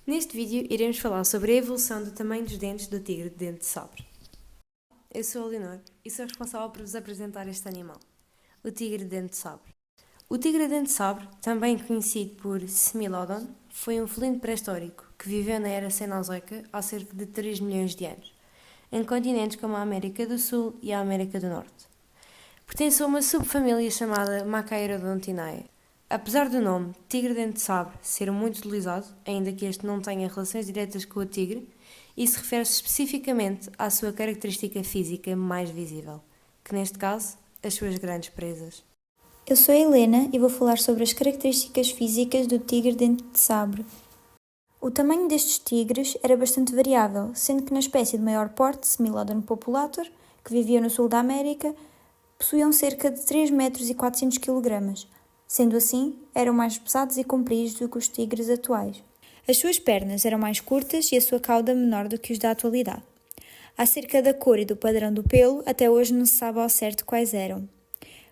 Neste vídeo iremos falar sobre a evolução do tamanho dos dentes do tigre de dente de sabre. Eu sou a Leonor e sou responsável por vos apresentar este animal, o tigre de dente de sabre. O tigre de dente de sabre, também conhecido por Smilodon, foi um felino pré-histórico que viveu na era Cenozoica há cerca de 3 milhões de anos, em continentes como a América do Sul e a América do Norte. Pertence a uma subfamília chamada Machaerodontinae. Apesar do nome tigre dente de sabre ser muito utilizado, ainda que este não tenha relações diretas com o tigre, isso refere-se especificamente à sua característica física mais visível, que neste caso, as suas grandes presas. Eu sou a Helena e vou falar sobre as características físicas do tigre dente de sabre. O tamanho destes tigres era bastante variável, sendo que na espécie de maior porte, Smilodon populator, que vivia no sul da América, possuíam cerca de 3 metros e 400 kg. Sendo assim, eram mais pesados e compridos do que os tigres atuais. As suas pernas eram mais curtas e a sua cauda menor do que os da atualidade. Acerca da cor e do padrão do pelo, até hoje não se sabe ao certo quais eram.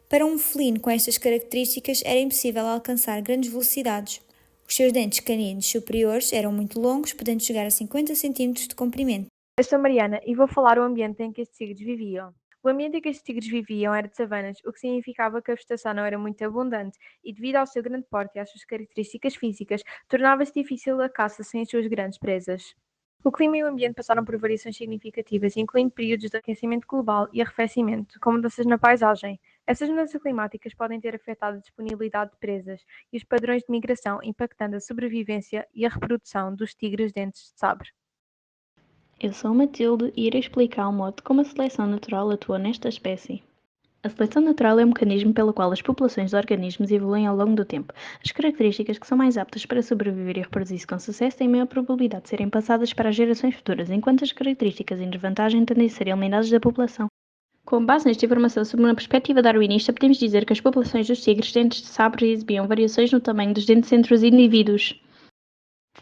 Para um felino com estas características era impossível alcançar grandes velocidades. Os seus dentes caninos superiores eram muito longos, podendo chegar a 50 cm de comprimento. Eu sou Mariana e vou falar o ambiente em que estes tigres viviam. O ambiente em que estes tigres viviam era de savanas, o que significava que a vegetação não era muito abundante e, devido ao seu grande porte e às suas características físicas, tornava-se difícil a caça sem as suas grandes presas. O clima e o ambiente passaram por variações significativas, incluindo períodos de aquecimento global e arrefecimento, com mudanças na paisagem. Essas mudanças climáticas podem ter afetado a disponibilidade de presas e os padrões de migração, impactando a sobrevivência e a reprodução dos tigres dentes de sabre. Eu sou a Matilde e irei explicar o modo como a seleção natural atua nesta espécie. A seleção natural é um mecanismo pelo qual as populações de organismos evoluem ao longo do tempo. As características que são mais aptas para sobreviver e reproduzir-se com sucesso têm maior probabilidade de serem passadas para as gerações futuras, enquanto as características em desvantagem tendem a ser eliminadas da população. Com base nesta informação sobre uma perspectiva darwinista, podemos dizer que as populações dos tigres dentes de sabre exibiam variações no tamanho dos dentes entre os indivíduos.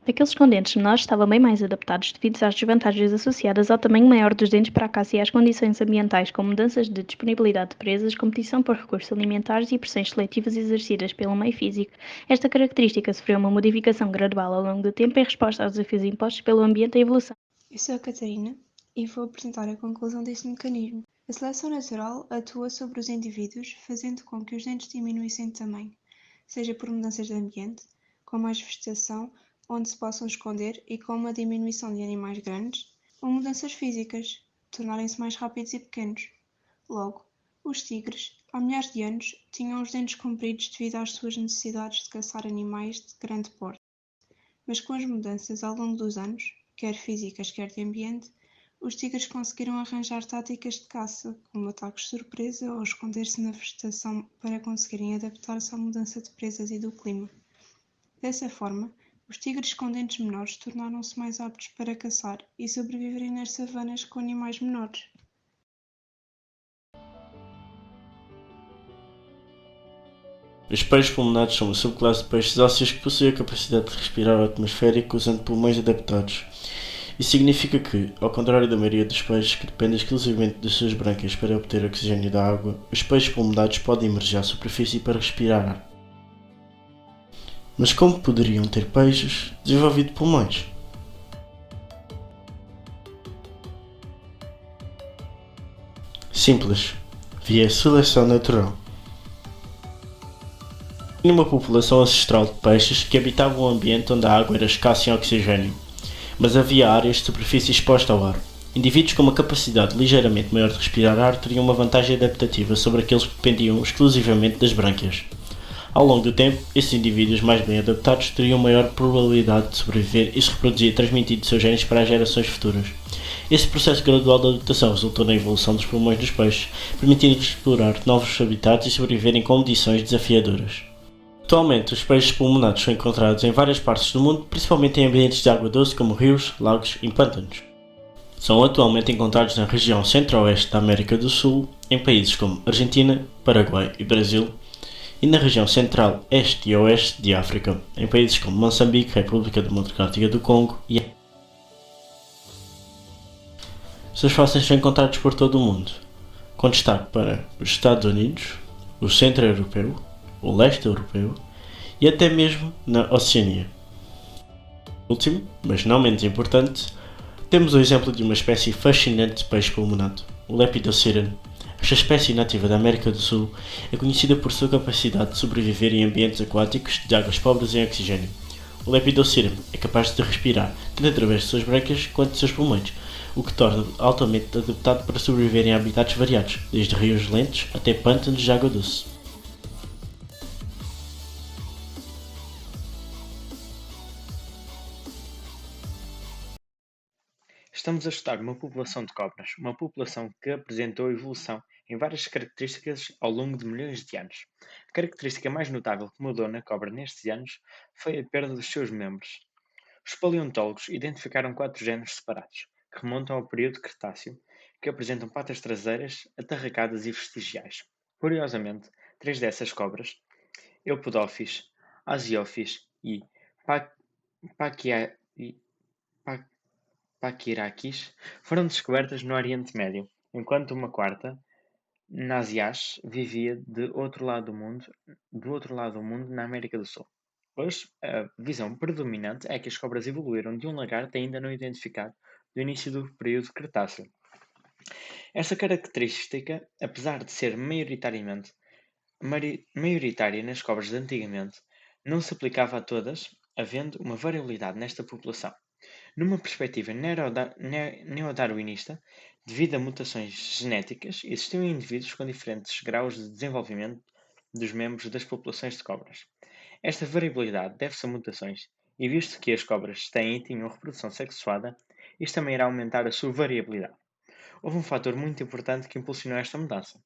Aqueles com dentes menores estavam bem mais adaptados devido às desvantagens associadas ao tamanho maior dos dentes para a caça e às condições ambientais, como mudanças de disponibilidade de presas, competição por recursos alimentares e pressões seletivas exercidas pelo meio físico. Esta característica sofreu uma modificação gradual ao longo do tempo em resposta aos desafios impostos pelo ambiente e a evolução. Eu sou a Catarina e vou apresentar a conclusão deste mecanismo. A seleção natural atua sobre os indivíduos, fazendo com que os dentes diminuíssem de tamanho, seja por mudanças de ambiente, com mais vegetação, onde se possam esconder e com uma diminuição de animais grandes, ou mudanças físicas, tornarem-se mais rápidos e pequenos. Logo, os tigres, há milhares de anos, tinham os dentes compridos devido às suas necessidades de caçar animais de grande porte. Mas com as mudanças ao longo dos anos, quer físicas, quer de ambiente, os tigres conseguiram arranjar táticas de caça, como ataques de surpresa ou esconder-se na vegetação para conseguirem adaptar-se à mudança de presas e do clima. Dessa forma, os tigres com dentes menores tornaram-se mais aptos para caçar e sobreviverem nas savanas com animais menores. Os peixes pulmonares são uma subclasse de peixes ósseos que possui a capacidade de respirar ar atmosférico usando pulmões adaptados. Isso significa que, ao contrário da maioria dos peixes que dependem exclusivamente das suas brânquias para obter oxigênio da água, os peixes pulmonares podem emergir à superfície para respirar ar. Mas como poderiam ter peixes desenvolvido pulmões? Simples, via seleção natural. Tinha uma população ancestral de peixes que habitavam um ambiente onde a água era escassa em oxigênio, mas havia áreas de superfície exposta ao ar. Indivíduos com uma capacidade ligeiramente maior de respirar ar teriam uma vantagem adaptativa sobre aqueles que dependiam exclusivamente das brânquias. Ao longo do tempo, esses indivíduos mais bem adaptados teriam maior probabilidade de sobreviver e se reproduzir transmitindo seus genes para as gerações futuras. Esse processo gradual de adaptação resultou na evolução dos pulmões dos peixes, permitindo-lhes explorar novos habitats e sobreviver em condições desafiadoras. Atualmente, os peixes pulmonares são encontrados em várias partes do mundo, principalmente em ambientes de água doce como rios, lagos e pântanos. São atualmente encontrados na região centro-oeste da América do Sul, em países como Argentina, Paraguai e Brasil, e na região central, este e oeste de África, em países como Moçambique, República Democrática do Congo e seus fósseis são encontrados por todo o mundo, com destaque para os Estados Unidos, o centro europeu, o leste europeu e até mesmo na Oceania. Último, mas não menos importante, temos o exemplo de uma espécie fascinante de peixe pulmonado, o Lepidosiren. Esta espécie nativa da América do Sul é conhecida por sua capacidade de sobreviver em ambientes aquáticos de águas pobres em oxigênio. O Lepidosiren é capaz de respirar tanto através de suas brânquias quanto de seus pulmões, o que torna altamente adaptado para sobreviver em habitats variados, desde rios lentos até pântanos de água doce. Estamos a estudar uma população de cobras, uma população que apresentou evolução em várias características ao longo de milhões de anos. A característica mais notável que mudou na cobra nestes anos foi a perda dos seus membros. Os paleontólogos identificaram 4 géneros separados, que remontam ao período Cretáceo, que apresentam patas traseiras atarracadas e vestigiais. Curiosamente, 3 dessas cobras, Eupodófis, Asiófis e Paquia- Paquirakis, foram descobertas no Oriente Médio, enquanto uma quarta, Nasiash, vivia do outro lado do mundo na América do Sul. Hoje, a visão predominante é que as cobras evoluíram de um lagarto ainda não identificado do início do período Cretáceo. Esta característica, apesar de ser maioritária nas cobras de antigamente, não se aplicava a todas, havendo uma variabilidade nesta população. Numa perspectiva neodarwinista, devido a mutações genéticas, existiam indivíduos com diferentes graus de desenvolvimento dos membros das populações de cobras. Esta variabilidade deve-se a mutações, e visto que as cobras têm e tinham reprodução sexuada, isto também irá aumentar a sua variabilidade. Houve um fator muito importante que impulsionou esta mudança,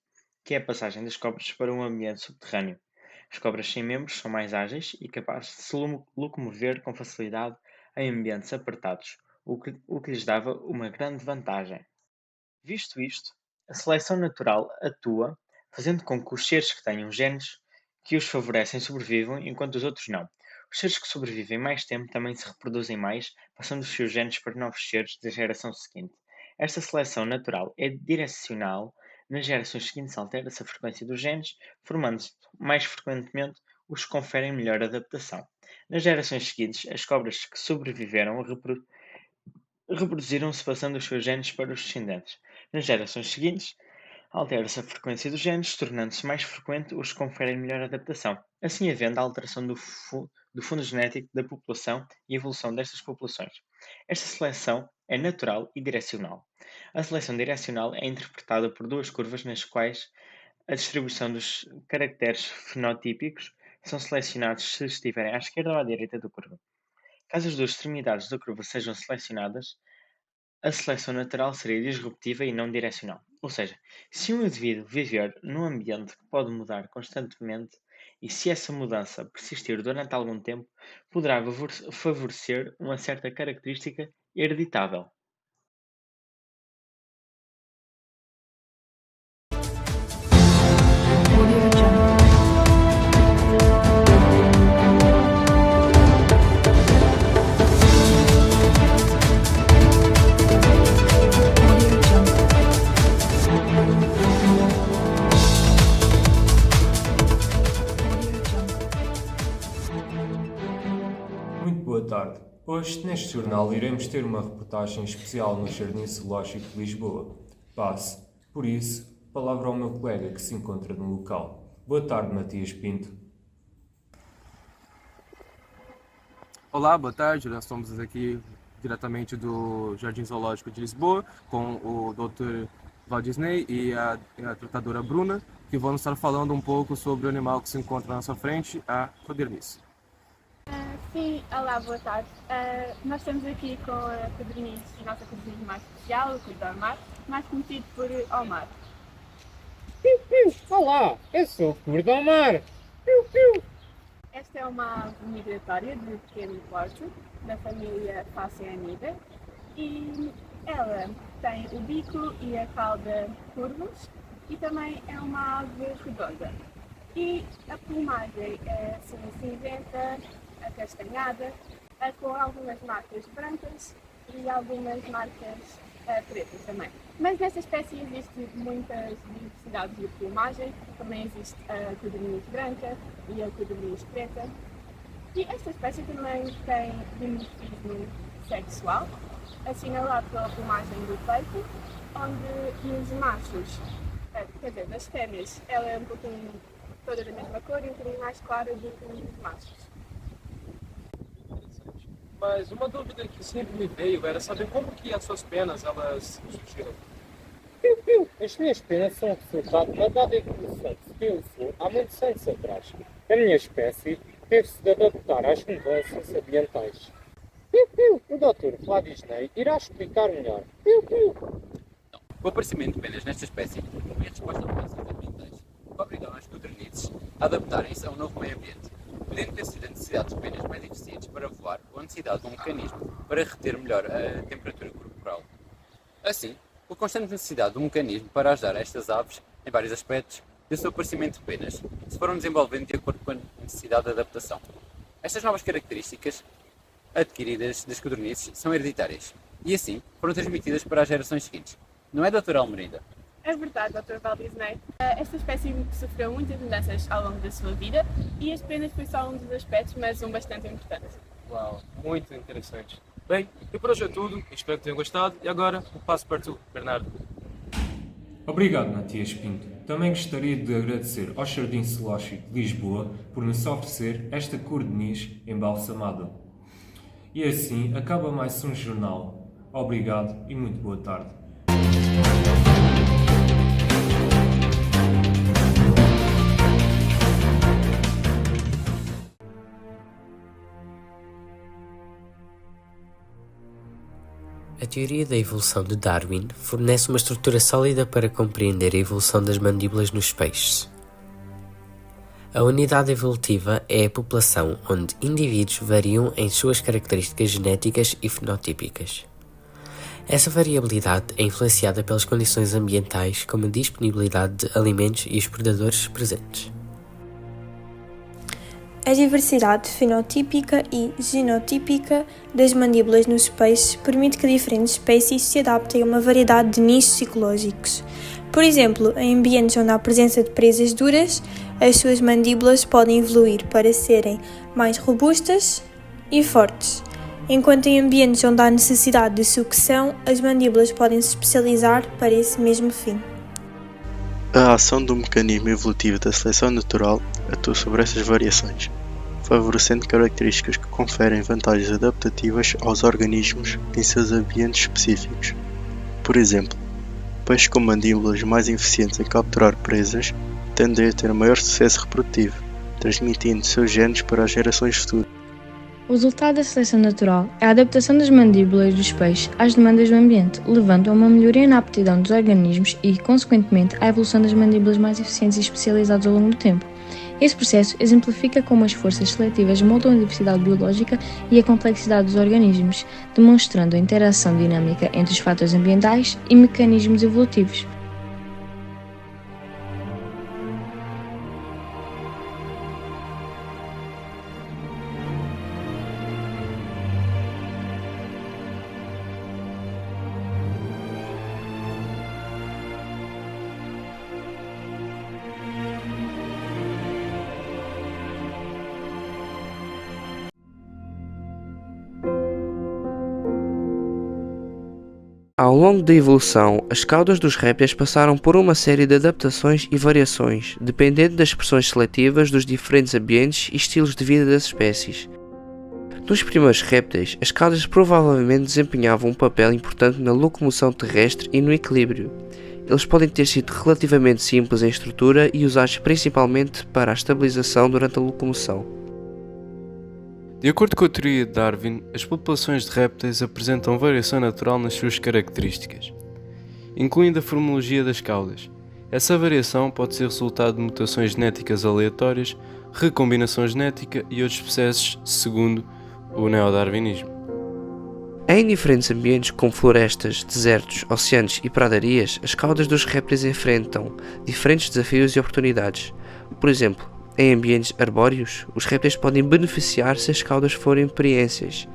que é a passagem das cobras para um ambiente subterrâneo. As cobras sem membros são mais ágeis e capazes de se locomover com facilidade em ambientes apertados, o que lhes dava uma grande vantagem. Visto isto, a seleção natural atua, fazendo com que os seres que tenham genes que os favorecem sobrevivam, enquanto os outros não. Os seres que sobrevivem mais tempo também se reproduzem mais, passando os seus genes para novos seres da geração seguinte. Esta seleção natural é direcional. Nas gerações seguintes altera-se a frequência dos genes, formando-se mais frequentemente os que conferem melhor adaptação. Nas gerações seguintes, as cobras que sobreviveram reproduziram-se passando os seus genes para os descendentes. Nas gerações seguintes, altera-se a frequência dos genes, tornando-se mais frequente os que conferem melhor adaptação, assim havendo a alteração do fundo genético da população e a evolução destas populações. Esta seleção é natural e direcional. A seleção direcional é interpretada por duas curvas nas quais a distribuição dos caracteres fenotípicos são selecionados se estiverem à esquerda ou à direita da curva. Caso as duas extremidades da curva sejam selecionadas, a seleção natural seria disruptiva e não direcional. Ou seja, se um indivíduo viver num ambiente que pode mudar constantemente e se essa mudança persistir durante algum tempo, poderá favorecer uma certa característica hereditável. Muito boa tarde. Hoje, neste jornal, iremos ter uma reportagem especial no Jardim Zoológico de Lisboa. Passe. Por isso, palavra ao meu colega que se encontra no local. Boa tarde, Matias Pinto. Olá, boa tarde. Nós estamos aqui diretamente do Jardim Zoológico de Lisboa com o Dr. Valdisney e a tratadora Bruna, que vão estar falando um pouco sobre o animal que se encontra na nossa frente, a codorniz. Sim, olá, boa tarde. Nós estamos aqui com a codorniz, a nossa codorniz mais especial, o Codor Mar, mais conhecido por Omar. Olá, eu sou o Codor Mar. Esta é uma ave migratória de pequeno porte, da família Phasianida, e ela tem o bico e a cauda curvos e também é uma ave redonda. E a plumagem é assim, cinzenta, acastanhada, com algumas marcas brancas e algumas marcas pretas também. Mas nesta espécie existe muitas diversidades de plumagem, também existe a codorniz branca e a codorniz preta. E esta espécie também tem dimorfismo sexual, assinalado pela plumagem do peito, onde nos machos, quer dizer, nas fêmeas, ela é um pouquinho toda da mesma cor e um bocadinho mais clara do que nos machos. Mas uma dúvida que sempre me veio era saber como que as suas penas elas surgiram. As minhas penas são resultado da dada evolução que se realizou há muitos anos atrás. A minha espécie teve-se de adaptar às mudanças ambientais. O Dr. Vladisney irá explicar melhor. O aparecimento de penas nesta espécie é resposta a mudanças ambientais que obrigaram as codornizes a adaptarem-se a um novo meio ambiente, podendo ter sido a necessidade de penas mais eficientes para voar ou a necessidade de um mecanismo para reter melhor a temperatura corporal. Assim, a constante necessidade de um mecanismo para ajudar estas aves, em vários aspectos, e o seu aparecimento de penas, se foram desenvolvendo de acordo com a necessidade de adaptação. Estas novas características adquiridas das codornizes são hereditárias e, assim, foram transmitidas para as gerações seguintes. Não é, Dr. Almerida? É verdade, Dr. Valdisney. Esta espécie sofreu muitas mudanças ao longo da sua vida e as penas foi só um dos aspectos, mas um bastante importante. Uau, muito interessante. Bem, e por hoje é tudo, espero que tenham gostado e agora o passo para tu, Bernardo. Obrigado, Matias Pinto. Também gostaria de agradecer ao Jardim Zoológico de Lisboa por nos oferecer esta codorniz embalsamada. E assim acaba mais um jornal. Obrigado e muito boa tarde. A teoria da evolução de Darwin fornece uma estrutura sólida para compreender a evolução das mandíbulas nos peixes. A unidade evolutiva é a população onde indivíduos variam em suas características genéticas e fenotípicas. Essa variabilidade é influenciada pelas condições ambientais, como a disponibilidade de alimentos e os predadores presentes. A diversidade fenotípica e genotípica das mandíbulas nos peixes permite que diferentes espécies se adaptem a uma variedade de nichos ecológicos. Por exemplo, em ambientes onde há presença de presas duras, as suas mandíbulas podem evoluir para serem mais robustas e fortes, enquanto em ambientes onde há necessidade de sucção, as mandíbulas podem se especializar para esse mesmo fim. A ação do mecanismo evolutivo da seleção natural atua sobre essas variações, favorecendo características que conferem vantagens adaptativas aos organismos em seus ambientes específicos. Por exemplo, peixes com mandíbulas mais eficientes em capturar presas tendem a ter maior sucesso reprodutivo, transmitindo seus genes para as gerações futuras. O resultado da seleção natural é a adaptação das mandíbulas dos peixes às demandas do ambiente, levando a uma melhoria na aptidão dos organismos e, consequentemente, à evolução das mandíbulas mais eficientes e especializadas ao longo do tempo. Esse processo exemplifica como as forças seletivas moldam a diversidade biológica e a complexidade dos organismos, demonstrando a interação dinâmica entre os fatores ambientais e mecanismos evolutivos. Ao longo da evolução, as caudas dos répteis passaram por uma série de adaptações e variações, dependendo das pressões seletivas dos diferentes ambientes e estilos de vida das espécies. Nos primeiros répteis, as caudas provavelmente desempenhavam um papel importante na locomoção terrestre e no equilíbrio. Eles podem ter sido relativamente simples em estrutura e usados principalmente para a estabilização durante a locomoção. De acordo com a teoria de Darwin, as populações de répteis apresentam variação natural nas suas características, incluindo a formologia das caudas. Essa variação pode ser resultado de mutações genéticas aleatórias, recombinação genética e outros processos, segundo o neodarwinismo. Em diferentes ambientes como florestas, desertos, oceanos e pradarias, as caudas dos répteis enfrentam diferentes desafios e oportunidades. Por exemplo, em ambientes arbóreos, os répteis podem beneficiar se as caudas forem preensas,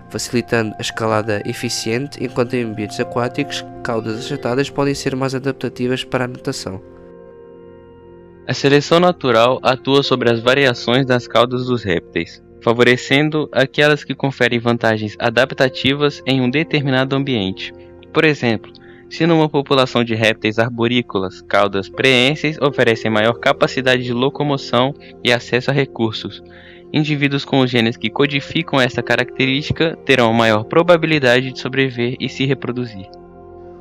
facilitando a escalada eficiente, enquanto em ambientes aquáticos, caudas achatadas podem ser mais adaptativas para a natação. A seleção natural atua sobre as variações das caudas dos répteis, favorecendo aquelas que conferem vantagens adaptativas em um determinado ambiente. Por exemplo, se numa população de répteis arborícolas, caudas preenses oferecem maior capacidade de locomoção e acesso a recursos. Indivíduos com os genes que codificam essa característica terão maior probabilidade de sobreviver e se reproduzir.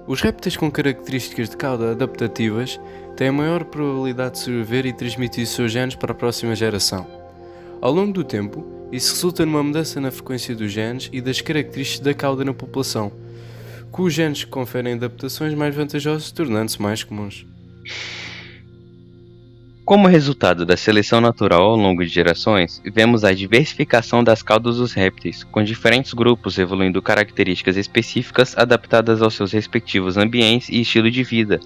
Os répteis com características de cauda adaptativas têm maior probabilidade de sobreviver e transmitir seus genes para a próxima geração. Ao longo do tempo, isso resulta numa mudança na frequência dos genes e das características da cauda na população, com os genes que conferem adaptações mais vantajosas tornando-se mais comuns. Como resultado da seleção natural ao longo de gerações, vemos a diversificação das caudas dos répteis, com diferentes grupos evoluindo características específicas adaptadas aos seus respectivos ambientes e estilo de vida.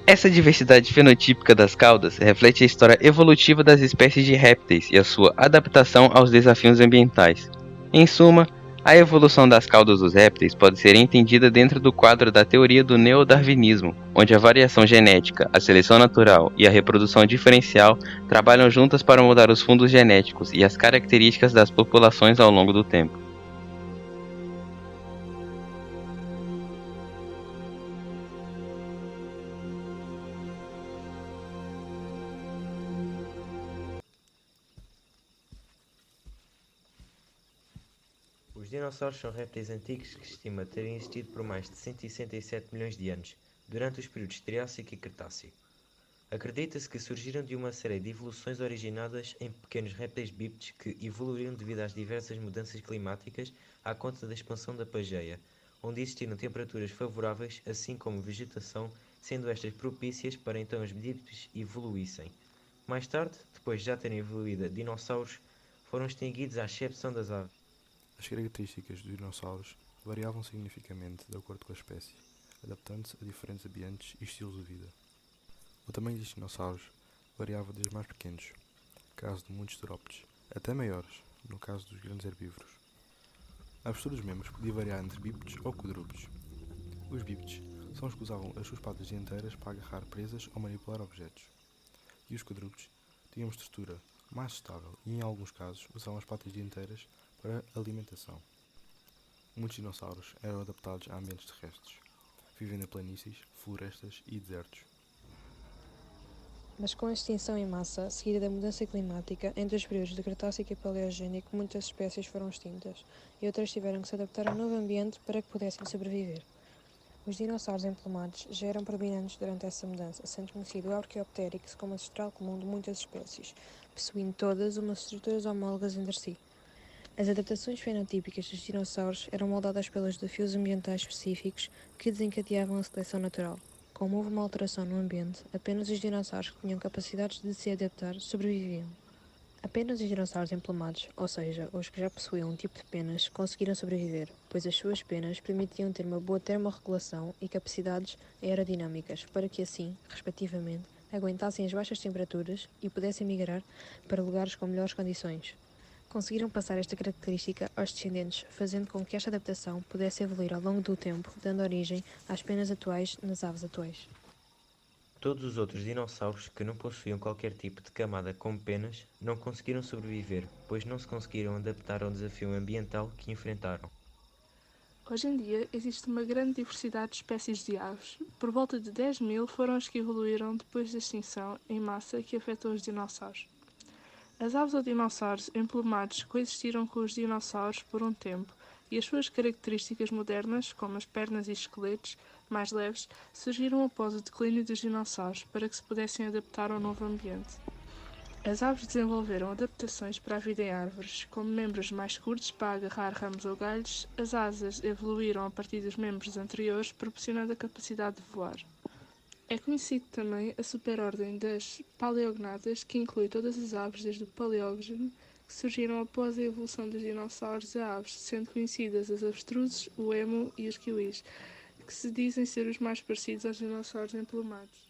Essa diversidade fenotípica das caudas reflete a história evolutiva das espécies de répteis e a sua adaptação aos desafios ambientais. Em suma, a evolução das caudas dos répteis pode ser entendida dentro do quadro da teoria do neodarwinismo, onde a variação genética, a seleção natural e a reprodução diferencial trabalham juntas para mudar os fundos genéticos e as características das populações ao longo do tempo. Os dinossauros são répteis antigos que se estima terem existido por mais de 167 milhões de anos, durante os períodos Triássico e Cretácico. Acredita-se que surgiram de uma série de evoluções originadas em pequenos répteis bípedes que evoluíram devido às diversas mudanças climáticas à conta da expansão da Pangeia, onde existiram temperaturas favoráveis, assim como vegetação, sendo estas propícias para então os bípedes evoluíssem. Mais tarde, depois de já terem evoluído dinossauros, foram extinguidos à exceção das aves. As características dos dinossauros variavam significativamente de acordo com a espécie, adaptando-se a diferentes ambientes e estilos de vida. O tamanho dos dinossauros variava desde mais pequenos, caso de muitos terópodes, até maiores, no caso dos grandes herbívoros. A postura dos membros podia variar entre bípedes ou quadrúpedes. Os bípedes são os que usavam as suas patas dianteiras para agarrar presas ou manipular objetos, e os quadrúpedes tinham uma estrutura mais estável e, em alguns casos, usavam as patas dianteiras para alimentação. Muitos dinossauros eram adaptados a ambientes terrestres, vivendo em planícies, florestas e desertos. Mas com a extinção em massa, seguida da mudança climática, entre os períodos de Cretácico e Paleogénico, muitas espécies foram extintas, e outras tiveram que se adaptar a um novo ambiente para que pudessem sobreviver. Os dinossauros emplumados já eram predominantes durante essa mudança, sendo conhecido o Archaeopteryx como ancestral comum de muitas espécies, possuindo todas umas estruturas homólogas entre si. As adaptações fenotípicas dos dinossauros eram moldadas pelos desafios ambientais específicos que desencadeavam a seleção natural. Como houve uma alteração no ambiente, apenas os dinossauros que tinham capacidades de se adaptar sobreviviam. Apenas os dinossauros emplumados, ou seja, os que já possuíam um tipo de penas, conseguiram sobreviver, pois as suas penas permitiam ter uma boa termorregulação e capacidades aerodinâmicas para que assim, respectivamente, aguentassem as baixas temperaturas e pudessem migrar para lugares com melhores condições. Conseguiram passar esta característica aos descendentes, fazendo com que esta adaptação pudesse evoluir ao longo do tempo, dando origem às penas atuais nas aves atuais. Todos os outros dinossauros que não possuíam qualquer tipo de camada com penas não conseguiram sobreviver, pois não se conseguiram adaptar ao desafio ambiental que enfrentaram. Hoje em dia existe uma grande diversidade de espécies de aves. Por volta de 10.000 foram as que evoluíram depois da extinção em massa que afetou os dinossauros. As aves ou dinossauros emplumados coexistiram com os dinossauros por um tempo, e as suas características modernas, como as pernas e esqueletos mais leves, surgiram após o declínio dos dinossauros para que se pudessem adaptar ao novo ambiente. As aves desenvolveram adaptações para a vida em árvores, como membros mais curtos para agarrar ramos ou galhos. As asas evoluíram a partir dos membros anteriores, proporcionando a capacidade de voar. É conhecido também a superordem das paleognatas, que inclui todas as aves desde o Paleógeno, que surgiram após a evolução dos dinossauros a aves, sendo conhecidas as avestruzes, o emu e os kiwis, que se dizem ser os mais parecidos aos dinossauros emplumados.